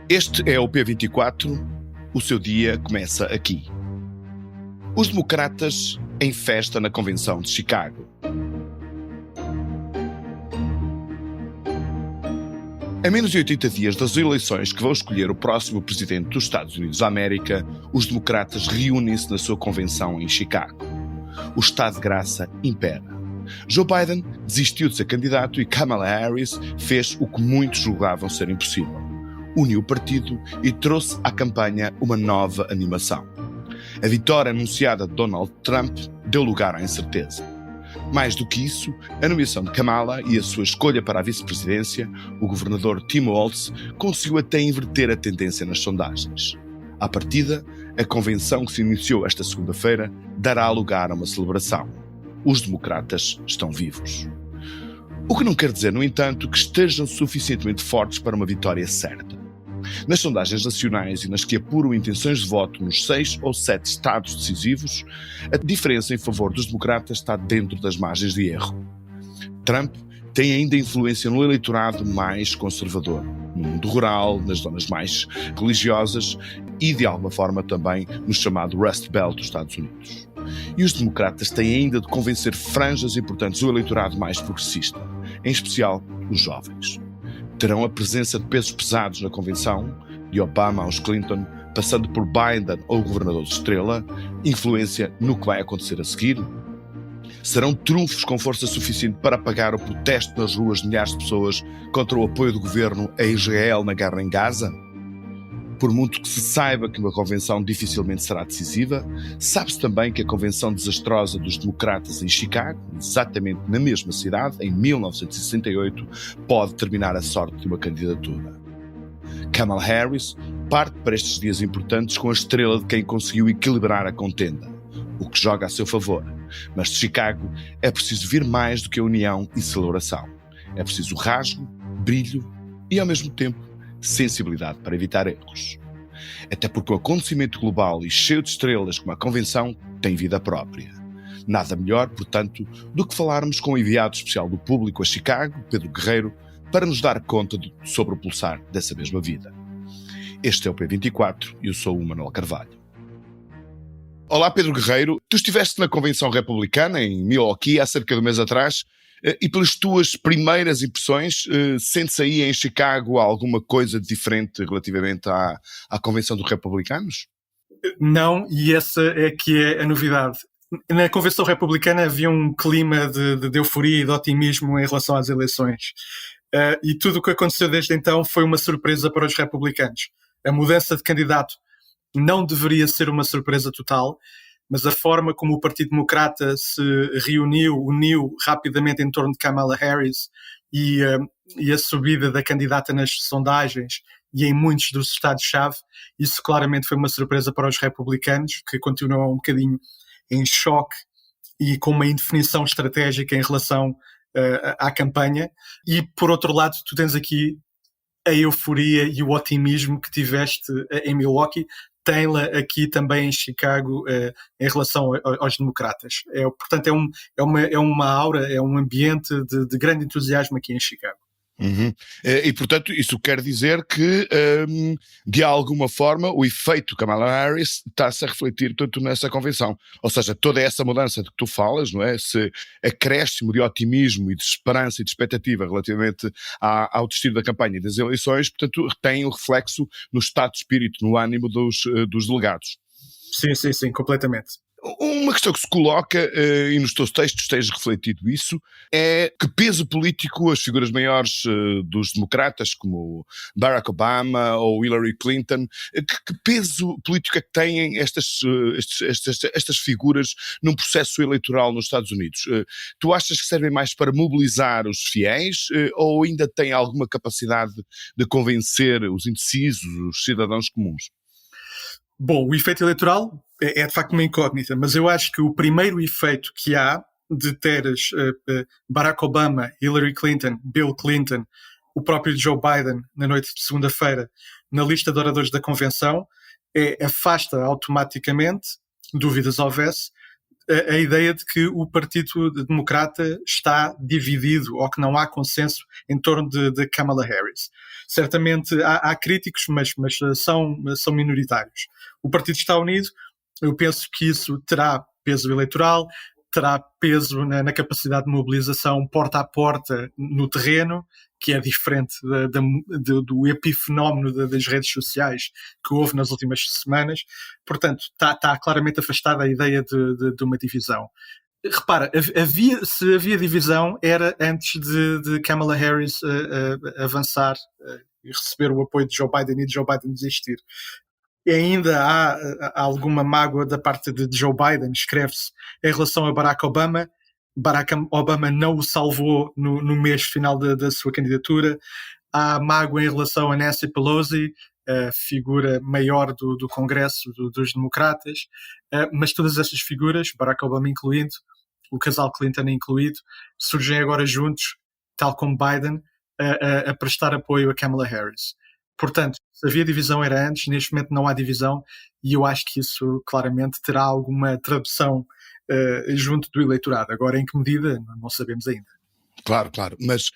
Este é o P24, o seu dia começa aqui. Os democratas em festa na Convenção de Chicago. A menos de 80 dias das eleições que vão escolher o próximo presidente dos Estados Unidos da América, os democratas reúnem-se na sua convenção em Chicago. O estado de graça impera. Joe Biden desistiu de ser candidato e Kamala Harris fez o que muitos julgavam ser impossível. Uniu o partido e trouxe à campanha uma nova animação. A vitória anunciada de Donald Trump deu lugar à incerteza. Mais do que isso, a nomeação de Kamala e a sua escolha para a vice-presidência, o governador Tim Walz, conseguiu até inverter a tendência nas sondagens. À partida, a convenção que se iniciou esta segunda-feira dará lugar a uma celebração. Os democratas estão vivos. O que não quer dizer, no entanto, que estejam suficientemente fortes para uma vitória certa. Nas sondagens nacionais e nas que apuram intenções de voto nos 6 ou 7 estados decisivos, a diferença em favor dos democratas está dentro das margens de erro. Trump tem ainda influência no eleitorado mais conservador, no mundo rural, nas zonas mais religiosas e, de alguma forma, também no chamado Rust Belt dos Estados Unidos. E os democratas têm ainda de convencer franjas importantes do eleitorado mais progressista, em especial os jovens. Terão a presença de pesos pesados na convenção, de Obama aos Clinton, passando por Biden ou o governador de Estrela, influência no que vai acontecer a seguir? Serão trunfos com força suficiente para apagar o protesto nas ruas de milhares de pessoas contra o apoio do governo a Israel na guerra em Gaza? Por muito que se saiba que uma convenção dificilmente será decisiva, sabe-se também que a convenção desastrosa dos democratas em Chicago, exatamente na mesma cidade, em 1968, pode determinar a sorte de uma candidatura. Kamala Harris parte para estes dias importantes com a estrela de quem conseguiu equilibrar a contenda, o que joga a seu favor. Mas de Chicago é preciso vir mais do que a união e celebração. É preciso rasgo, brilho e, ao mesmo tempo, sensibilidade para evitar erros. Até porque o acontecimento global e cheio de estrelas como a convenção tem vida própria. Nada melhor, portanto, do que falarmos com o enviado especial do público a Chicago, Pedro Guerreiro, para nos dar conta sobre o pulsar dessa mesma vida. Este é o P24 e eu sou o Manuel Carvalho. Olá, Pedro Guerreiro. Tu estiveste na Convenção Republicana em Milwaukee há cerca de um mês atrás e pelas tuas primeiras impressões, sentes aí em Chicago alguma coisa diferente relativamente à Convenção dos Republicanos? Não, e essa é que é a novidade. Na Convenção Republicana havia um clima de euforia e de otimismo em relação às eleições. E tudo o que aconteceu desde então foi uma surpresa para os republicanos. A mudança de candidato não deveria ser uma surpresa total, mas a forma como o Partido Democrata se uniu rapidamente em torno de Kamala Harris e a subida da candidata nas sondagens e em muitos dos estados-chave, isso claramente foi uma surpresa para os republicanos, que continuam um bocadinho em choque e com uma indefinição estratégica em relação à campanha. E, por outro lado, tu tens aqui a euforia e o otimismo que tiveste em Milwaukee, tem-la aqui também em Chicago em relação aos democratas. Portanto, é uma aura, é um ambiente de grande entusiasmo aqui em Chicago. Uhum. E, portanto, isso quer dizer que, de alguma forma, o efeito Kamala Harris está-se a refletir tanto nessa convenção. Ou seja, toda essa mudança de que tu falas, não é? Esse acréscimo de otimismo e de esperança e de expectativa relativamente ao destino da campanha e das eleições, portanto, tem um reflexo no estado de espírito, no ânimo dos delegados. Sim, completamente. Uma questão que se coloca, e nos teus textos tens refletido isso, é que peso político as figuras maiores dos democratas, como Barack Obama ou Hillary Clinton, que peso político é que têm estas figuras num processo eleitoral nos Estados Unidos? Tu achas que servem mais para mobilizar os fiéis ou ainda têm alguma capacidade de convencer os indecisos, os cidadãos comuns? Bom, o efeito eleitoral é de facto uma incógnita, mas eu acho que o primeiro efeito que há de teres Barack Obama, Hillary Clinton, Bill Clinton, o próprio Joe Biden na noite de segunda-feira na lista de oradores da convenção afasta automaticamente, dúvidas houvesse, a ideia de que o Partido Democrata está dividido ou que não há consenso em torno de Kamala Harris. Certamente há críticos, mas são minoritários. O partido está unido, eu penso que isso terá peso eleitoral, terá peso na capacidade de mobilização porta a porta no terreno, que é diferente do epifenómeno das redes sociais que houve nas últimas semanas. Portanto, está claramente afastada a ideia de uma divisão. Repara, se havia divisão, era antes de Kamala Harris avançar e receber o apoio de Joe Biden e de Joe Biden desistir. E ainda há alguma mágoa da parte de Joe Biden, escreve-se, em relação a Barack Obama. Barack Obama não o salvou no mês final da sua candidatura. Há mágoa em relação a Nancy Pelosi, a figura maior do Congresso dos democratas, mas todas essas figuras, Barack Obama incluído, o casal Clinton incluído, surgem agora juntos, tal como Biden, a prestar apoio a Kamala Harris. Portanto, se havia divisão era antes, neste momento não há divisão, e eu acho que isso claramente terá alguma tradução junto do eleitorado. Agora, em que medida, não sabemos ainda. Claro, mas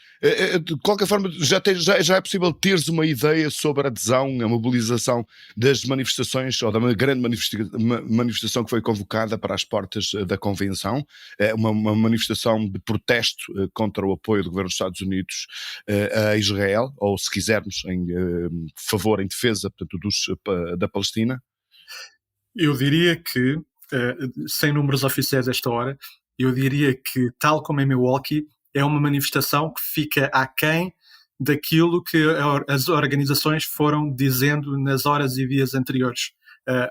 de qualquer forma já é possível teres uma ideia sobre a adesão, a mobilização das manifestações, ou da grande manifestação que foi convocada para as portas da Convenção, uma manifestação de protesto contra o apoio do governo dos Estados Unidos a Israel, ou se quisermos em defesa, portanto, da Palestina? Eu diria que, sem números oficiais a esta hora, eu diria que, tal como em Milwaukee, é uma manifestação que fica aquém daquilo que as organizações foram dizendo nas horas e dias anteriores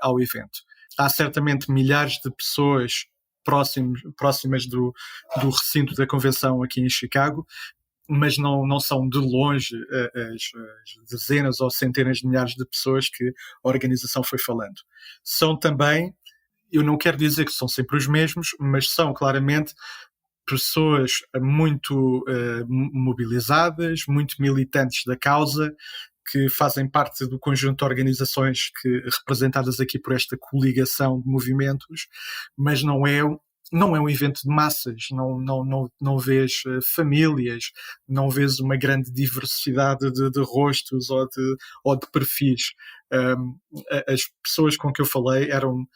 ao evento. Há certamente milhares de pessoas próximas do recinto da convenção aqui em Chicago, mas não são de longe as dezenas ou centenas de milhares de pessoas que a organização foi falando. São também, eu não quero dizer que são sempre os mesmos, mas são claramente pessoas muito mobilizadas, muito militantes da causa, que fazem parte do conjunto de organizações representadas aqui por esta coligação de movimentos, mas não é um evento de massas, não vês famílias, não vês uma grande diversidade de rostos ou de perfis. As pessoas com que eu falei eram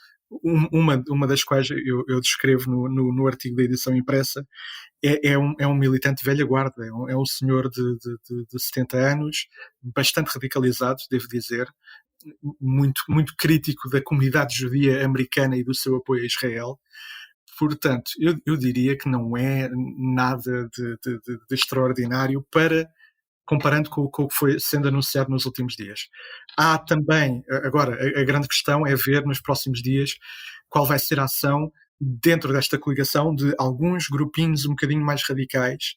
uma das quais eu descrevo no artigo da edição impressa, é um militante velha guarda, é um senhor de 70 anos, bastante radicalizado, devo dizer, muito crítico da comunidade judia americana e do seu apoio a Israel. Portanto, eu diria que não é nada de extraordinário comparando com o que foi sendo anunciado nos últimos dias. Há também, agora, a grande questão é ver nos próximos dias qual vai ser a ação dentro desta coligação de alguns grupinhos um bocadinho mais radicais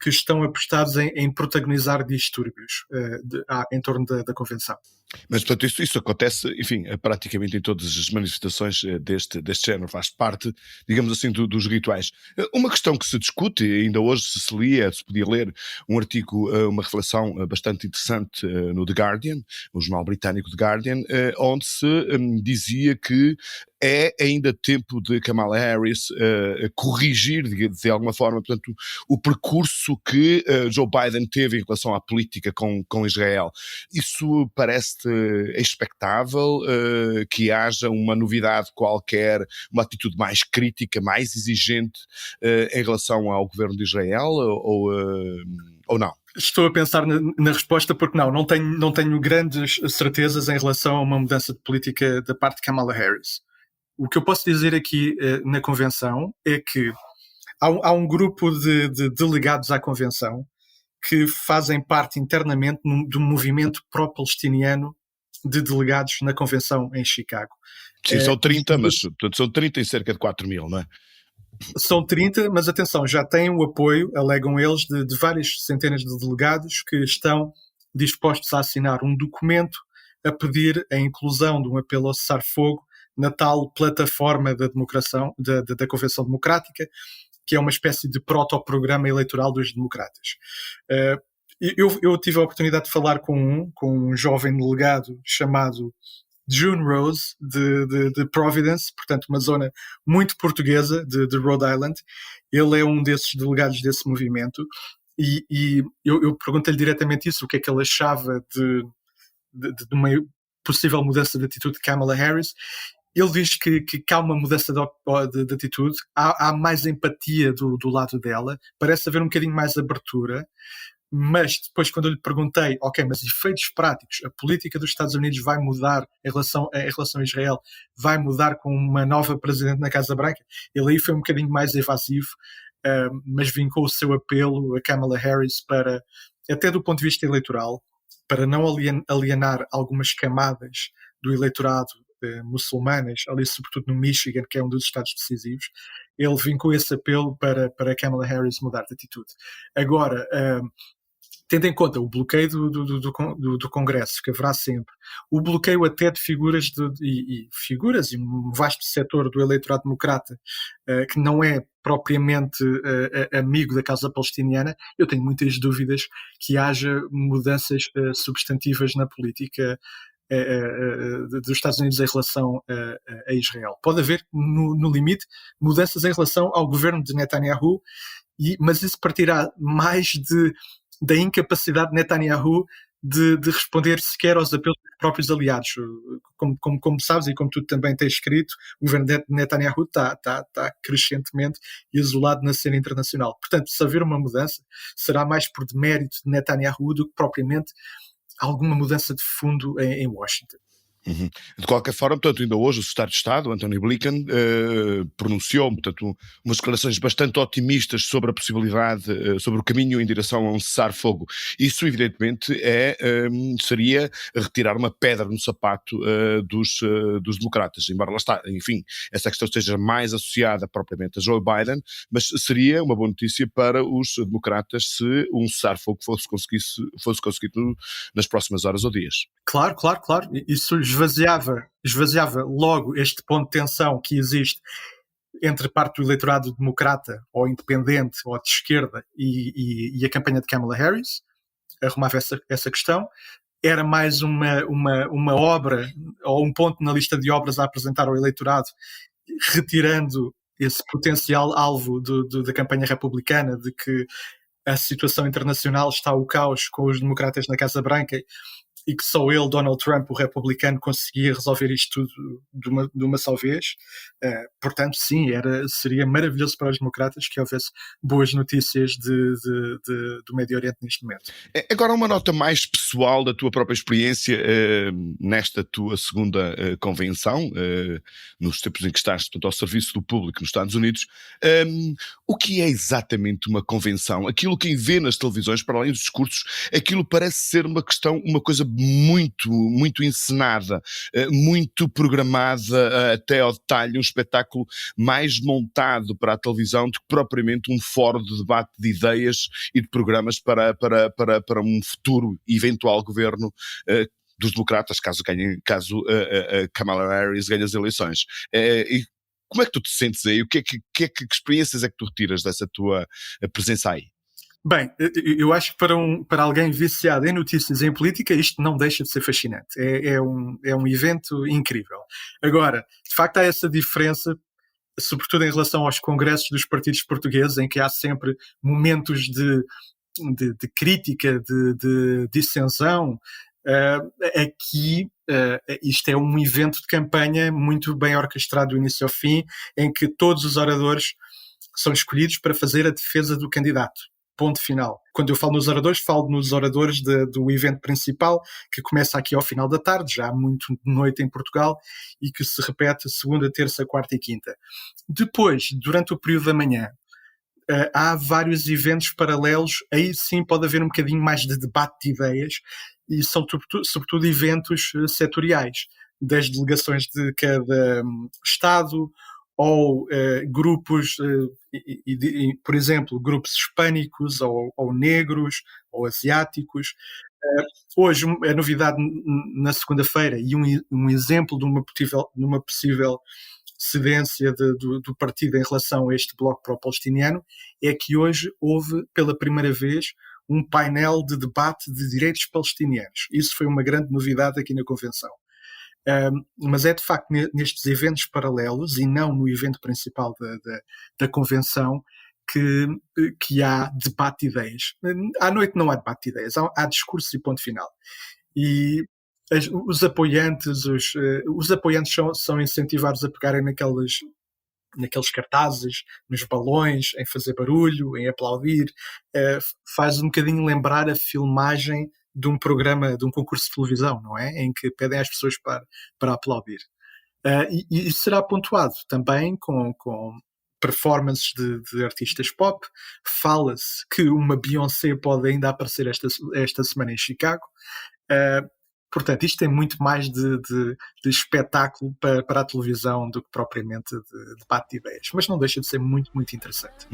que estão apostados em protagonizar distúrbios em torno da convenção. Mas, portanto, isso acontece, enfim, praticamente em todas as manifestações deste género, faz parte, digamos assim, dos rituais. Uma questão que se discute, ainda hoje se podia ler um artigo, uma reflexão bastante interessante no The Guardian, o jornal britânico The Guardian, onde se dizia que é ainda tempo de Kamala Harris corrigir, de alguma forma, portanto, o percurso que Joe Biden teve em relação à política com Israel. Isso parece expectável, que haja uma novidade qualquer, uma atitude mais crítica, mais exigente em relação ao governo de Israel, ou não? Estou a pensar na resposta porque não tenho grandes certezas em relação a uma mudança de política da parte de Kamala Harris. O que eu posso dizer aqui na convenção é que há um grupo de delegados à convenção que fazem parte internamente do movimento pró-palestiniano de delegados na convenção em Chicago. Sim, são 30, mas são 30 em cerca de 4 mil, não é? São 30, mas atenção, já têm o apoio, alegam eles, de várias centenas de delegados que estão dispostos a assinar um documento a pedir a inclusão de um apelo ao cessar-fogo na tal plataforma da Convenção Democrática, que é uma espécie de protoprograma eleitoral dos democratas. Eu tive a oportunidade de falar com um jovem delegado chamado June Rose, de Providence, portanto uma zona muito portuguesa de Rhode Island. Ele é um desses delegados desse movimento e eu perguntei-lhe diretamente isso, o que é que ele achava de uma possível mudança de atitude de Kamala Harris. Ele diz que há uma mudança de atitude, há mais empatia do lado dela, parece haver um bocadinho mais abertura, mas depois quando eu lhe perguntei, ok, mas efeitos práticos, a política dos Estados Unidos vai mudar em relação a Israel, vai mudar com uma nova presidente na Casa Branca, ele aí foi um bocadinho mais evasivo, mas vincou o seu apelo a Kamala Harris para, até do ponto de vista eleitoral, para não alienar algumas camadas do eleitorado muçulmanas, ali sobretudo no Michigan, que é um dos estados decisivos. Ele vincou esse apelo para Kamala Harris mudar de atitude. Agora, tendo em conta o bloqueio do Congresso, que haverá sempre, o bloqueio até de figuras e um vasto setor do eleitorado democrata que não é propriamente amigo da causa palestiniana, eu tenho muitas dúvidas que haja mudanças substantivas na política dos Estados Unidos em relação a Israel. Pode haver, no limite, mudanças em relação ao governo de Netanyahu, mas isso partirá mais da incapacidade de Netanyahu de responder sequer aos apelos dos próprios aliados. Como sabes e como tu também tens escrito, o governo de Netanyahu está crescentemente isolado na cena internacional. Portanto, se haver uma mudança, será mais por demérito de Netanyahu do que propriamente alguma mudança de fundo em Washington. Uhum. De qualquer forma, portanto, ainda hoje o secretário de Estado, Anthony Blinken, pronunciou, portanto, umas declarações bastante otimistas sobre a possibilidade, sobre o caminho em direção a um cessar-fogo. Isso, evidentemente, seria retirar uma pedra no sapato dos democratas, embora lá está, enfim, essa questão esteja mais associada propriamente a Joe Biden, mas seria uma boa notícia para os democratas se um cessar-fogo fosse conseguido nas próximas horas ou dias. Claro. Isso esvaziava logo este ponto de tensão que existe entre parte do eleitorado democrata ou independente ou de esquerda e a campanha de Kamala Harris, arrumava essa questão. Era mais uma obra ou um ponto na lista de obras a apresentar ao eleitorado, retirando esse potencial alvo da campanha republicana, de que a situação internacional está ao caos com os democratas na Casa Branca e que só ele, Donald Trump, o republicano, conseguia resolver isto tudo de uma só vez. Portanto, sim, seria maravilhoso para os democratas que houvesse boas notícias do Médio Oriente neste momento. Agora, uma nota mais pessoal da tua própria experiência nesta tua segunda convenção, nos tempos em que estás, portanto, ao serviço do público nos Estados Unidos. O que é exatamente uma convenção? Aquilo que vê nas televisões, para além dos discursos, aquilo parece ser uma coisa muito, muito encenada, muito programada até ao detalhe, um espetáculo mais montado para a televisão do que propriamente um fórum de debate de ideias e de programas para um futuro eventual governo dos democratas, caso Kamala Harris ganhe as eleições. E como é que tu te sentes aí? Que experiências é que tu retiras dessa tua presença aí? Bem, eu acho que para alguém viciado em notícias e em política, isto não deixa de ser fascinante. É um evento incrível. Agora, de facto, há essa diferença, sobretudo em relação aos congressos dos partidos portugueses, em que há sempre momentos de crítica, de dissensão. Aqui, isto é um evento de campanha muito bem orquestrado do início ao fim, em que todos os oradores são escolhidos para fazer a defesa do candidato. Ponto final. Quando eu falo nos oradores do evento principal, que começa aqui ao final da tarde, já há muito de noite em Portugal, e que se repete segunda, terça, quarta e quinta. Depois, durante o período da manhã, há vários eventos paralelos, aí sim pode haver um bocadinho mais de debate de ideias, e são sobretudo eventos setoriais, das delegações de cada Estado, ou grupos, por exemplo, grupos hispânicos, ou negros, ou asiáticos. Hoje, a novidade na segunda-feira, e um exemplo de uma possível cedência do partido em relação a este bloco pró-palestiniano, é que hoje houve, pela primeira vez, um painel de debate de direitos palestinianos. Isso foi uma grande novidade aqui na Convenção. Mas é de facto nestes eventos paralelos e não no evento principal da convenção que há debate de ideias. À noite não há debate de ideias, há discurso e ponto final. E os apoiantes são incentivados a pegarem naqueles cartazes, nos balões, em fazer barulho, em aplaudir. Faz um bocadinho lembrar a filmagem de um programa, de um concurso de televisão, não é? Em que pedem às pessoas para aplaudir. E será pontuado também com performances de artistas pop. Fala-se que uma Beyoncé pode ainda aparecer esta semana em Chicago. Portanto, isto tem muito mais de espetáculo para a televisão do que propriamente de debate de ideias. Mas não deixa de ser muito, muito interessante.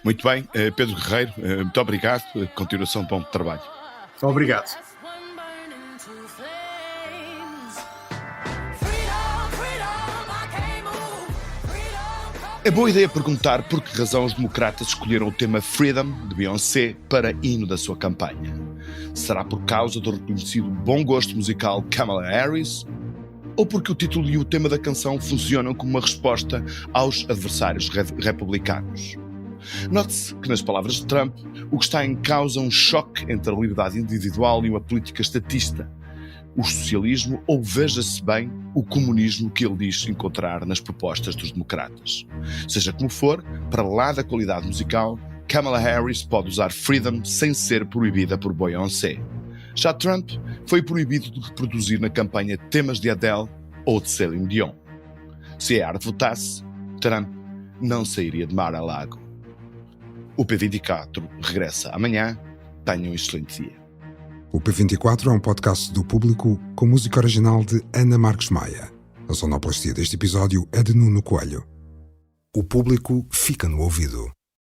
Muito bem. Pedro Guerreiro, muito obrigado. Continuação de bom trabalho. Obrigado. É boa ideia perguntar por que razão os democratas escolheram o tema Freedom, de Beyoncé, para hino da sua campanha. Será por causa do reconhecido bom gosto musical Kamala Harris? Ou porque o título e o tema da canção funcionam como uma resposta aos adversários republicanos? Note-se que, nas palavras de Trump, o que está em causa é um choque entre a liberdade individual e uma política estatista, o socialismo ou, veja-se bem, o comunismo que ele diz encontrar nas propostas dos democratas. Seja como for, para lá da qualidade musical, Kamala Harris pode usar Freedom sem ser proibida por Beyoncé. Já Trump foi proibido de reproduzir na campanha temas de Adele ou de Celine Dion. Se a arte votasse, Trump não sairia de Mar-a-Lago. O P24 regressa amanhã. Tenham um excelente dia. O P24 é um podcast do Público com música original de Ana Marques Maia. A sonoplastia deste episódio é de Nuno Coelho. O Público fica no ouvido.